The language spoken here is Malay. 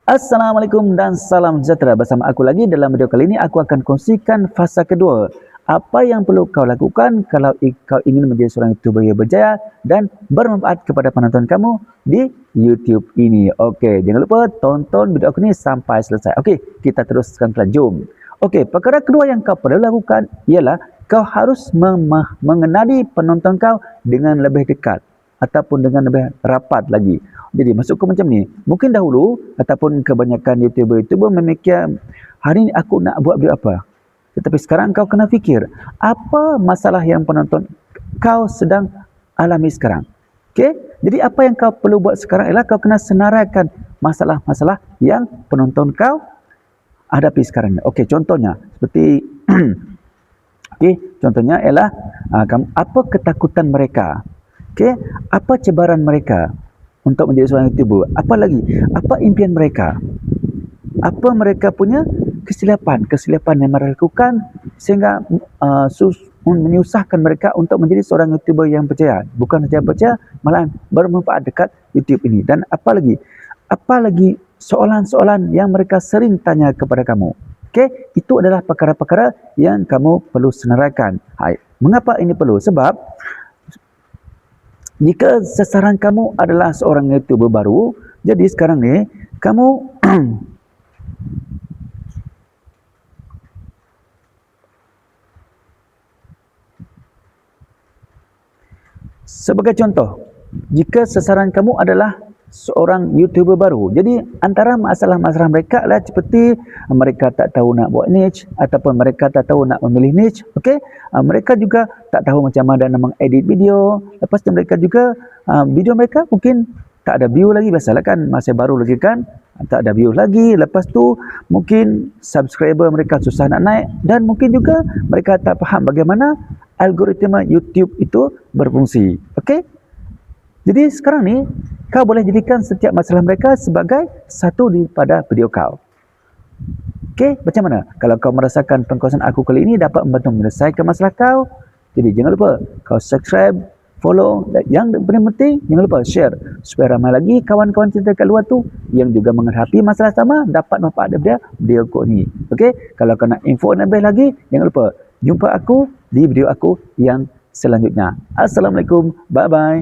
Assalamualaikum dan salam sejahtera. Bersama aku lagi dalam video kali ini aku akan kongsikan fasa kedua. Apa yang perlu kau lakukan kalau kau ingin menjadi seorang YouTuber yang berjaya dan bermanfaat kepada penonton kamu di YouTube ini. Okey, jangan lupa tonton video aku ni sampai selesai. Okey, kita teruskan pelan. Jom. Okey, perkara kedua yang kau perlu lakukan ialah kau harus mengenali penonton kau dengan lebih dekat ataupun dengan lebih rapat lagi. Jadi maksudku macam ni, mungkin dahulu ataupun kebanyakan YouTuber memikir hari ni aku nak buat video apa. Tetapi sekarang kau kena fikir, apa masalah yang penonton kau sedang alami sekarang. Okey? Jadi apa yang kau perlu buat sekarang ialah kau kena senaraikan masalah-masalah yang penonton kau hadapi sekarang ni. Okey, contohnya seperti contohnya ialah apa ketakutan mereka. Okey, apa cabaran mereka untuk menjadi seorang YouTuber? Apa lagi? Apa impian mereka? Apa mereka punya kesilapan yang mereka lakukan sehingga menyusahkan mereka untuk menjadi seorang YouTuber yang berjaya. Bukan saja berjaya, malah bermanfaat dekat YouTube ini. Dan apa lagi? Apa lagi soalan-soalan yang mereka sering tanya kepada kamu? Okey, itu adalah perkara-perkara yang kamu perlu senaraikan. Hai, mengapa ini perlu? Sebab jika sasaran kamu adalah seorang YouTuber baru, jadi sekarang ni kamu sebagai contoh, jika sasaran kamu adalah seorang YouTuber baru, jadi antara masalah-masalah mereka adalah seperti mereka tak tahu nak buat niche ataupun mereka tak tahu nak memilih niche. Okey, mereka juga tak tahu macam mana nak mengedit video. Lepas tu mereka juga video mereka mungkin tak ada view lagi, biasalah kan, masih baru lagi kan, tak ada view lagi. Lepas tu mungkin subscriber mereka susah nak naik dan mungkin juga mereka tak faham bagaimana algoritma YouTube itu berfungsi. Okey, jadi sekarang ni kau boleh jadikan setiap masalah mereka sebagai satu daripada video kau. Okey, macam mana? Kalau kau merasakan pengkongsian aku kali ini dapat membantu menyelesaikan masalah kau, jadi jangan lupa kau subscribe, follow, dan yang paling penting jangan lupa share supaya ramai lagi kawan-kawan cinta kat luar tu yang juga menghadapi masalah sama dapat manfaat daripada video aku ni. Okey, kalau kau nak info lebih lagi, jangan lupa jumpa aku di video aku yang selanjutnya. Assalamualaikum, bye bye.